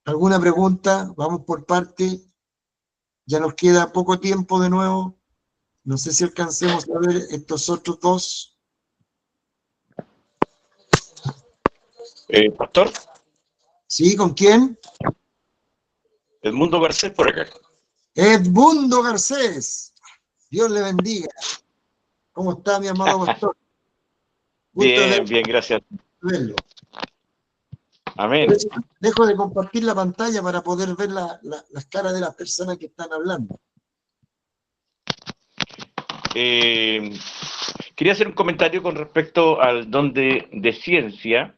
¿Alguna pregunta? Vamos por parte. Ya nos queda poco tiempo de nuevo. No sé si alcancemos a ver estos otros dos. Pastor, ¿Sí? ¿Con quién? Edmundo Garcés por acá. Edmundo Garcés. Dios le bendiga. ¿Cómo está, mi amado pastor? Bien, bien, gracias. Verlo. Amén. Dejo de compartir la pantalla para poder ver las caras de las personas que están hablando. Quería hacer un comentario con respecto al don de ciencia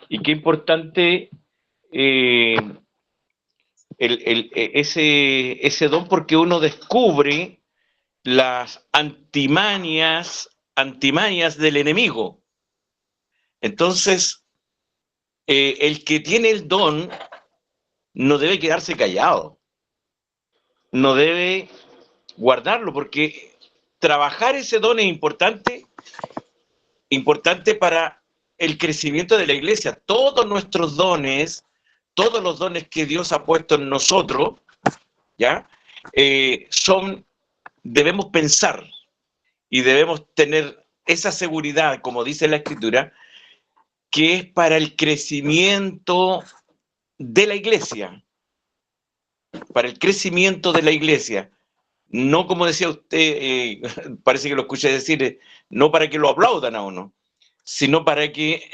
y qué importante ese don, porque uno descubre las antimanias del enemigo. Entonces, el que tiene el don no debe quedarse callado, no debe guardarlo, porque trabajar ese don es importante para el crecimiento de la iglesia. Todos nuestros dones, todos los dones que Dios ha puesto en nosotros, ¿ya? Debemos pensar y debemos tener esa seguridad, como dice la Escritura, que es para el crecimiento de la iglesia, para el crecimiento de la iglesia. No, como decía usted, parece que lo escuché decir, no para que lo aplaudan a uno, sino para que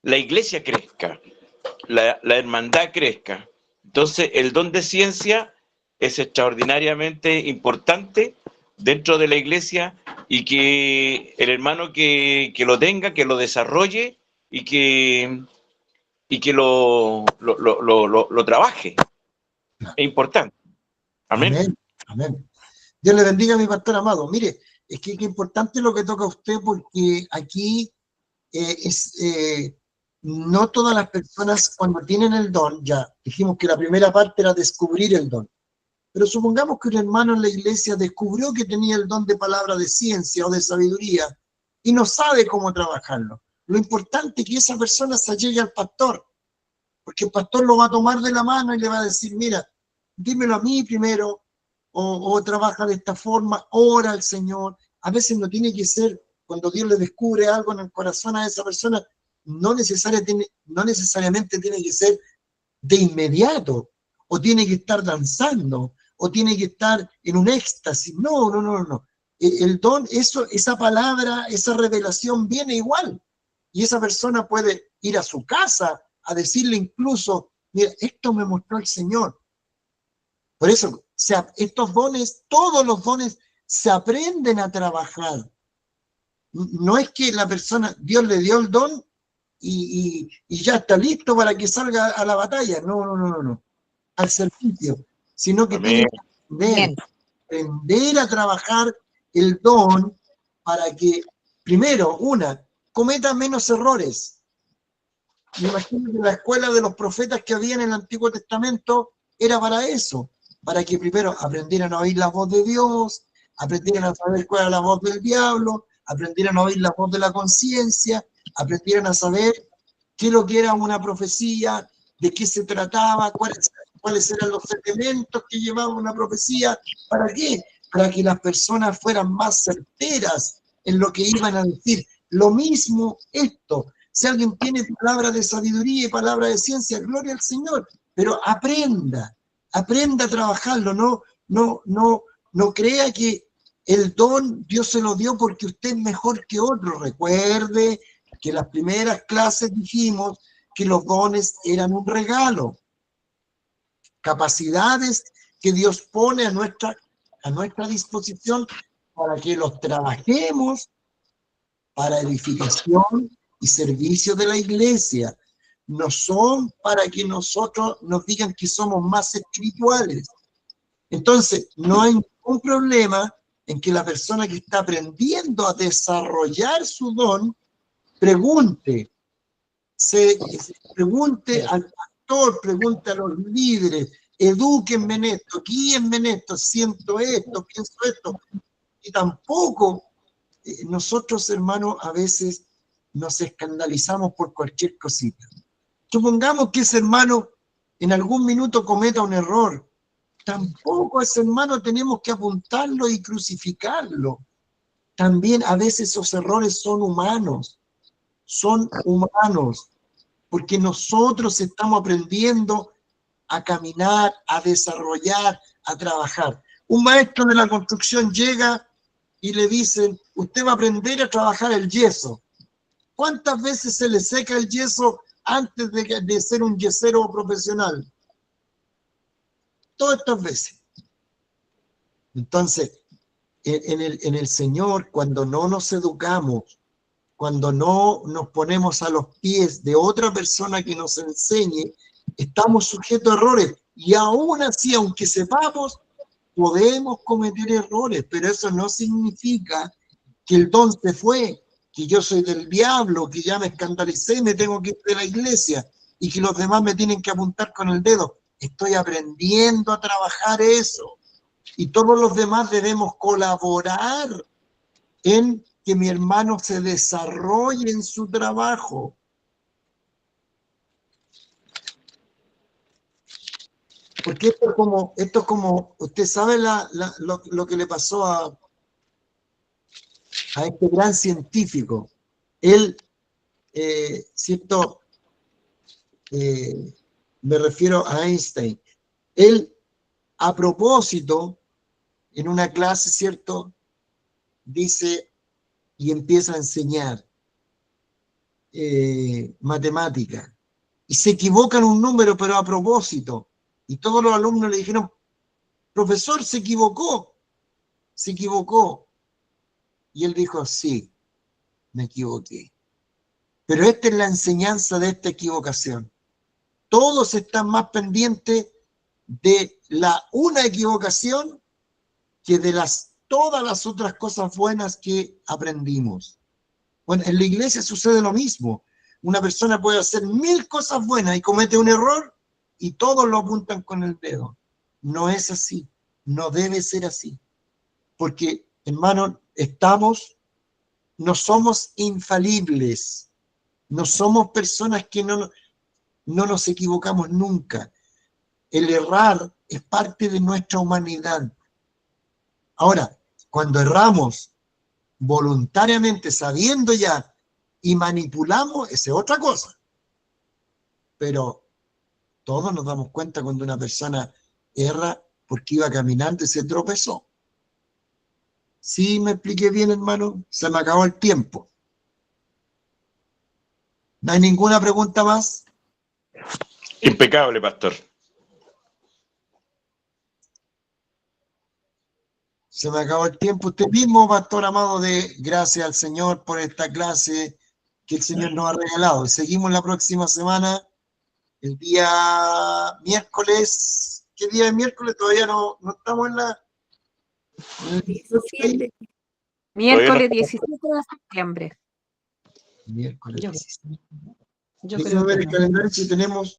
la iglesia crezca, la hermandad crezca. Entonces, el don de ciencia es extraordinariamente importante dentro de la iglesia, y que el hermano que lo tenga, que lo desarrolle y que lo trabaje. Es importante. Amén. Amén. Amén. Dios le bendiga a mi pastor amado. Mire, es que es importante lo que toca a usted, porque aquí no todas las personas cuando tienen el don, ya dijimos que la primera parte era descubrir el don, pero supongamos que un hermano en la iglesia descubrió que tenía el don de palabra de ciencia o de sabiduría y no sabe cómo trabajarlo. Lo importante es que esa persona se llegue al pastor, porque el pastor lo va a tomar de la mano y le va a decir, mira, dímelo a mí primero, o trabaja de esta forma, ora al Señor. A veces no tiene que ser, cuando Dios le descubre algo en el corazón a esa persona, no necesariamente tiene que ser de inmediato, o tiene que estar danzando, o tiene que estar en un éxtasis. No. El don, esa palabra, esa revelación viene igual. Y esa persona puede ir a su casa a decirle incluso, mira, esto me mostró el Señor. Por eso, estos dones, todos los dones, se aprenden a trabajar. No es que la persona, Dios le dio el don y ya está listo para que salga a la batalla. No. Al servicio. Sino que Amén. tiene que aprender a trabajar el don para que, primero, cometa menos errores. Me imagino que la escuela de los profetas que había en el Antiguo Testamento era para eso, para que primero aprendieran a oír la voz de Dios, aprendieran a saber cuál era la voz del diablo, aprendieran a oír la voz de la conciencia, aprendieran a saber qué es lo que era una profecía, de qué se trataba, cuáles eran los elementos que llevaba una profecía. ¿Para qué? Para que las personas fueran más certeras en lo que iban a decir. Lo mismo esto. Si alguien tiene palabra de sabiduría y palabra de ciencia, gloria al Señor, pero aprenda a trabajarlo. No crea que el don Dios se lo dio porque usted es mejor que otro. Recuerde que en las primeras clases dijimos que los dones eran un regalo, capacidades que Dios pone a nuestra disposición para que los trabajemos para edificación y servicio de la iglesia. No son para que nosotros nos digan que somos más espirituales. Entonces, no hay ningún problema en que la persona que está aprendiendo a desarrollar su don pregunte al pastor, pregunte a los líderes, edúquenme en esto, guíenme en esto, siento esto, pienso esto. Y tampoco nosotros, hermanos, a veces nos escandalizamos por cualquier cosita. Supongamos que ese hermano en algún minuto cometa un error. Tampoco a ese hermano tenemos que apuntarlo y crucificarlo. También a veces esos errores son humanos, porque nosotros estamos aprendiendo a caminar, a desarrollar, a trabajar. Un maestro de la construcción llega y le dicen, usted va a aprender a trabajar el yeso. ¿Cuántas veces se le seca el yeso antes de ser un yesero profesional. Todas estas veces. Entonces, en el Señor, cuando no nos educamos, cuando no nos ponemos a los pies de otra persona que nos enseñe, estamos sujetos a errores. Y aún así, aunque sepamos, podemos cometer errores, pero eso no significa que el don se fue, que yo soy del diablo, que ya me escandalicé y me tengo que ir de la iglesia y que los demás me tienen que apuntar con el dedo. Estoy aprendiendo a trabajar eso. Y todos los demás debemos colaborar en que mi hermano se desarrolle en su trabajo. Porque esto es como usted sabe lo que le pasó a este gran científico. Él, ¿cierto? Me refiero a Einstein. Él, a propósito, en una clase, ¿cierto? Dice y empieza a enseñar matemática. Y se equivoca en un número, pero a propósito. Y todos los alumnos le dijeron, profesor, se equivocó. Se equivocó. Y él dijo, sí, me equivoqué. Pero esta es la enseñanza de esta equivocación. Todos están más pendientes de una equivocación que de todas las otras cosas buenas que aprendimos. Bueno, en la iglesia sucede lo mismo. Una persona puede hacer 1000 cosas buenas y comete un error y todos lo apuntan con el dedo. No es así. No debe ser así. Porque, hermano, no somos infalibles. No somos personas que no nos equivocamos nunca. El errar es parte de nuestra humanidad. Ahora, cuando erramos voluntariamente, sabiendo ya, y manipulamos, esa es otra cosa. Pero todos nos damos cuenta cuando una persona erra porque iba caminando y se tropezó. ¿Sí me expliqué bien, hermano? Se me acabó el tiempo. ¿No hay ninguna pregunta más? Impecable, pastor. Se me acabó el tiempo. Usted mismo, pastor amado, de gracias al Señor por esta clase que el Señor nos ha regalado. Seguimos la próxima semana, el día miércoles. ¿Qué día es miércoles? Todavía no estamos en la... 17. Miércoles 17 de septiembre. Miércoles Yo- 17. Yo Déjame creo ver que el no. calendario si tenemos